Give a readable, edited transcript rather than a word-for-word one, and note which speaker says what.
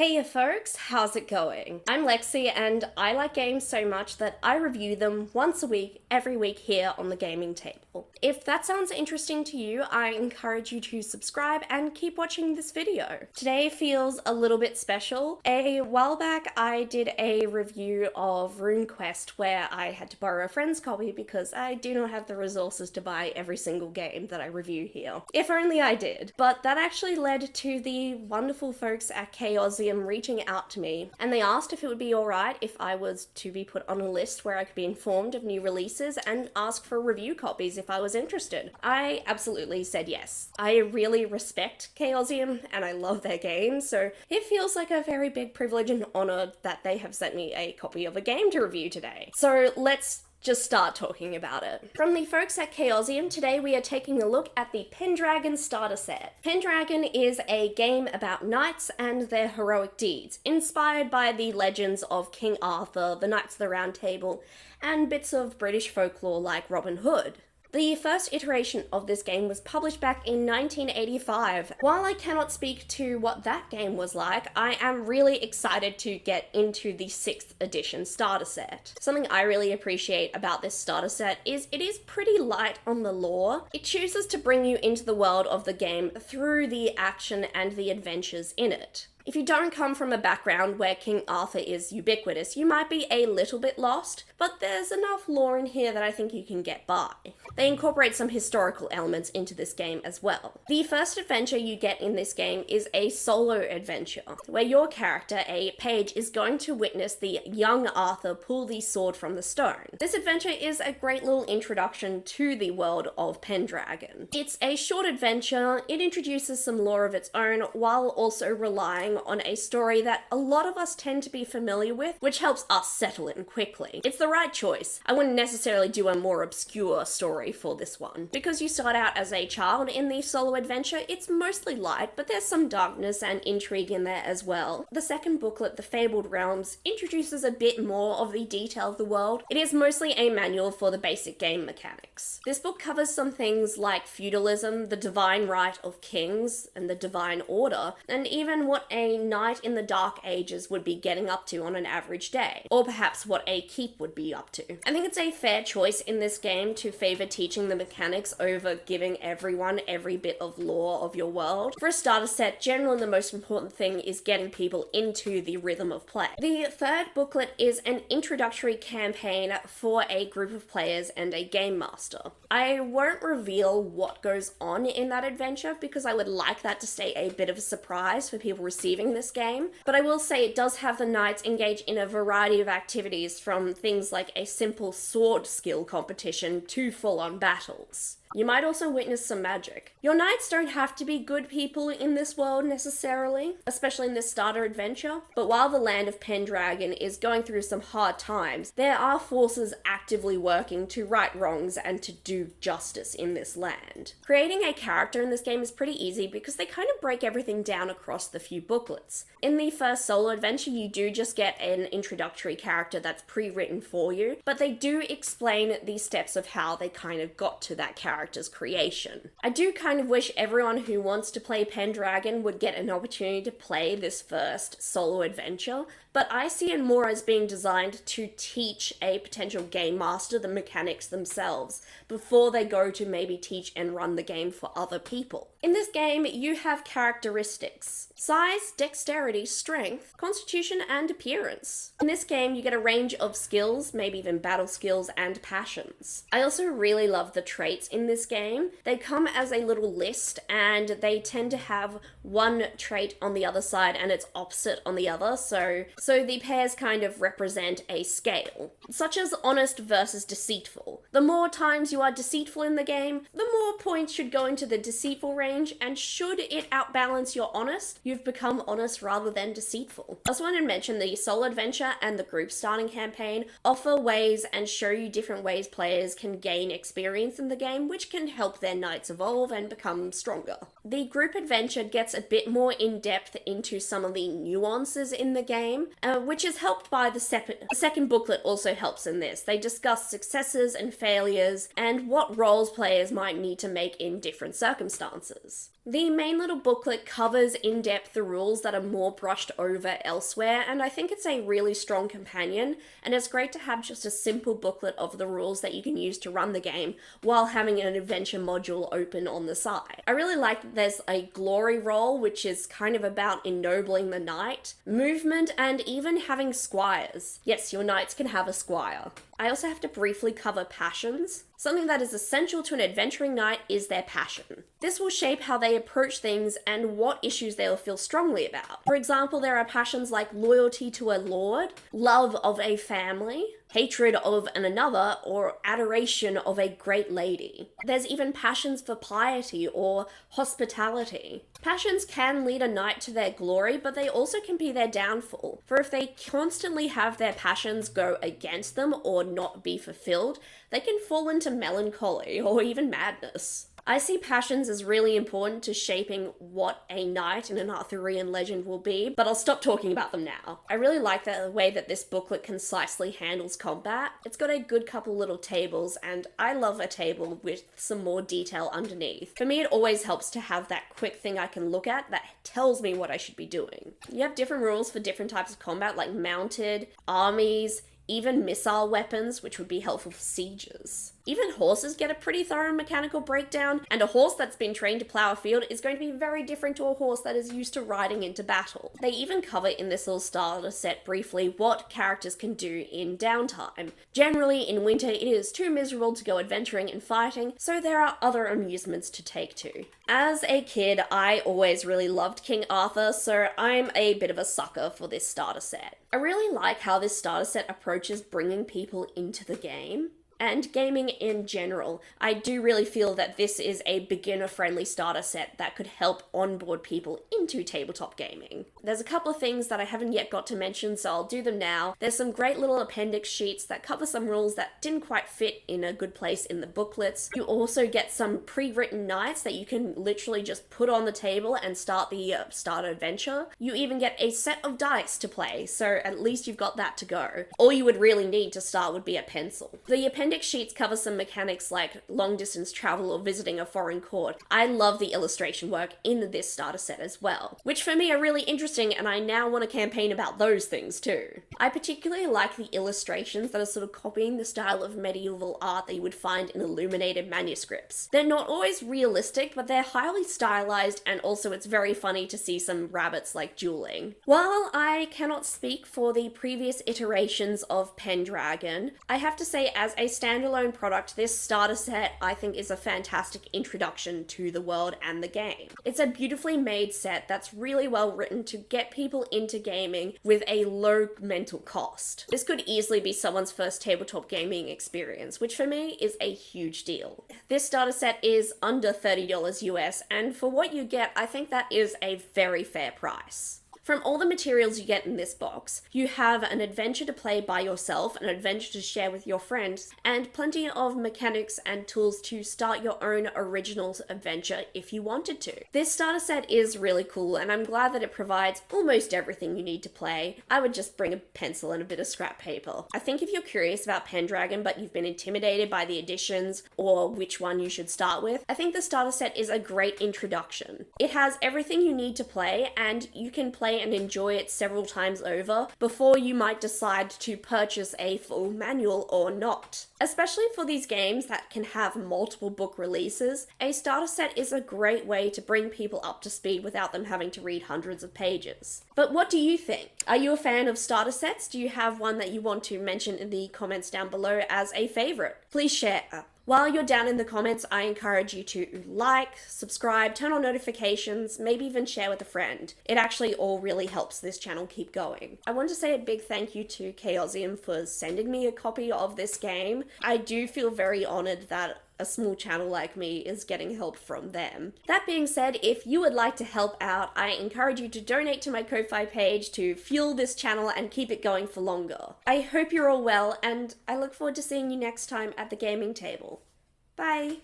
Speaker 1: Hey you folks, how's it going? I'm Lexi and I like games so much that I review them once a week, every week here on the gaming table. If that sounds interesting to you, I encourage you to subscribe and keep watching this video. Today feels a little bit special. A while back I did a review of RuneQuest where I had to borrow a friend's copy because I do not have the resources to buy every single game that I review here. If only I did. But that actually led to the wonderful folks at Chaosium reaching out to me, and they asked if it would be alright if I was to be put on a list where I could be informed of new releases and ask for review copies if I was interested. I absolutely said yes. I really respect Chaosium and I love their games, so it feels like a very big privilege and honor that they have sent me a copy of a game to review today. So let's just start talking about it. From the folks at Chaosium, today we are taking a look at the Pendragon starter set. Pendragon is a game about knights and their heroic deeds, inspired by the legends of King Arthur, the Knights of the Round Table, and bits of British folklore like Robin Hood. The first iteration of this game was published back in 1985. While I cannot speak to what that game was like, I am really excited to get into the 6th edition starter set. Something I really appreciate about this starter set is it is pretty light on the lore. It chooses to bring you into the world of the game through the action and the adventures in it. If you don't come from a background where King Arthur is ubiquitous, you might be a little bit lost, but there's enough lore in here that I think you can get by. They incorporate some historical elements into this game as well. The first adventure you get in this game is a solo adventure, where your character, a page, is going to witness the young Arthur pull the sword from the stone. This adventure is a great little introduction to the world of Pendragon. It's a short adventure, it introduces some lore of its own, while also relying on a story that a lot of us tend to be familiar with, which helps us settle in quickly. It's the right choice. I wouldn't necessarily do a more obscure story for this one. Because you start out as a child in the solo adventure, it's mostly light, but there's some darkness and intrigue in there as well. The second booklet, The Fabled Realms, introduces a bit more of the detail of the world. It is mostly a manual for the basic game mechanics. This book covers some things like feudalism, the divine right of kings, and the divine order, and even what a knight in the Dark Ages would be getting up to on an average day, or perhaps what a keep would be up to. I think it's a fair choice in this game to favor teaching the mechanics over giving everyone every bit of lore of your world. For a starter set, generally the most important thing is getting people into the rhythm of play. The third booklet is an introductory campaign for a group of players and a game master. I won't reveal what goes on in that adventure because I would like that to stay a bit of a surprise for people receiving this game, but I will say it does have the knights engage in a variety of activities, from things like a simple sword skill competition to full-on battles. You might also witness some magic. Your knights don't have to be good people in this world necessarily, especially in this starter adventure, but while the land of Pendragon is going through some hard times, there are forces actively working to right wrongs and to do justice in this land. Creating a character in this game is pretty easy because they kind of break everything down across the few booklets. In the first solo adventure, you do just get an introductory character that's pre-written for you, but they do explain the steps of how they kind of got to that character's creation. I do kind of wish everyone who wants to play Pendragon would get an opportunity to play this first solo adventure, but I see it more as being designed to teach a potential game master the mechanics themselves before they go to maybe teach and run the game for other people. In this game, you have characteristics: size, dexterity, strength, constitution, and appearance. In this game, you get a range of skills, maybe even battle skills and passions. I also really love the traits in this game. They come as a little list, and they tend to have one trait on the other side and its opposite on the other, so the pairs kind of represent a scale, such as honest versus deceitful. The more times you are deceitful in the game, the more points should go into the deceitful range, and should it outbalance your honest, you've become honest rather than deceitful. I also want to mention the solo adventure and the group starting campaign offer ways and show you different ways players can gain experience in the game, which can help their knights evolve and become stronger. The group adventure gets a bit more in-depth into some of the nuances in the game, which is helped by the second booklet also helps in this. They discuss successes and failures and what roles players might need to make in different circumstances. The main little booklet covers in depth the rules that are more brushed over elsewhere, and I think it's a really strong companion, and it's great to have just a simple booklet of the rules that you can use to run the game while having an adventure module open on the side. I really like that there's a glory roll, which is kind of about ennobling the knight, movement, and even having squires. Yes, your knights can have a squire. I also have to briefly cover passions. Something that is essential to an adventuring knight is their passion. This will shape how they approach things and what issues they will feel strongly about. For example, there are passions like loyalty to a lord, love of a family, hatred of another, or adoration of a great lady. There's even passions for piety or hospitality. Passions can lead a knight to their glory, but they also can be their downfall. For if they constantly have their passions go against them or not be fulfilled, they can fall into melancholy or even madness. I see passions as really important to shaping what a knight in an Arthurian legend will be, but I'll stop talking about them now. I really like the way that this booklet concisely handles combat. It's got a good couple little tables, and I love a table with some more detail underneath. For me, it always helps to have that quick thing I can look at that tells me what I should be doing. You have different rules for different types of combat, like mounted, armies, even missile weapons, which would be helpful for sieges. Even horses get a pretty thorough mechanical breakdown, and a horse that's been trained to plow a field is going to be very different to a horse that is used to riding into battle. They even cover in this little starter set briefly what characters can do in downtime. Generally, in winter, it is too miserable to go adventuring and fighting, so there are other amusements to take to. As a kid, I always really loved King Arthur, so I'm a bit of a sucker for this starter set. I really like how this starter set approaches bringing people into the game and gaming in general. I do really feel that this is a beginner-friendly starter set that could help onboard people into tabletop gaming. There's a couple of things that I haven't yet got to mention, so I'll do them now. There's some great little appendix sheets that cover some rules that didn't quite fit in a good place in the booklets. You also get some pre-written knights that you can literally just put on the table and start the starter adventure. You even get a set of dice to play, so at least you've got that to go. All you would really need to start would be a pencil. The appendix sheets cover some mechanics like long distance travel or visiting a foreign court. I love the illustration work in this starter set as well, which for me are really interesting, and I now want a campaign about those things too. I particularly like the illustrations that are sort of copying the style of medieval art that you would find in illuminated manuscripts. They're not always realistic, but they're highly stylized, and also it's very funny to see some rabbits like dueling. While I cannot speak for the previous iterations of Pendragon, I have to say as a standalone product, this starter set I think is a fantastic introduction to the world and the game. It's a beautifully made set that's really well written to get people into gaming with a low mental cost. This could easily be someone's first tabletop gaming experience, which for me is a huge deal. This starter set is under $30 US, and for what you get, I think that is a very fair price. From all the materials you get in this box, you have an adventure to play by yourself, an adventure to share with your friends, and plenty of mechanics and tools to start your own original adventure if you wanted to. This starter set is really cool, and I'm glad that it provides almost everything you need to play. I would just bring a pencil and a bit of scrap paper. I think if you're curious about Pendragon but you've been intimidated by the additions or which one you should start with, I think the starter set is a great introduction. It has everything you need to play, and you can play and enjoy it several times over before you might decide to purchase a full manual or not. Especially for these games that can have multiple book releases, a starter set is a great way to bring people up to speed without them having to read hundreds of pages. But what do you think? Are you a fan of starter sets? Do you have one that you want to mention in the comments down below as a favorite? Please share. While you're down in the comments, I encourage you to like, subscribe, turn on notifications, maybe even share with a friend. It actually all really helps this channel keep going. I want to say a big thank you to Chaosium for sending me a copy of this game. I do feel very honored that a small channel like me is getting help from them. That being said, if you would like to help out, I encourage you to donate to my Ko-Fi page to fuel this channel and keep it going for longer. I hope you're all well, and I look forward to seeing you next time at the gaming table. Bye!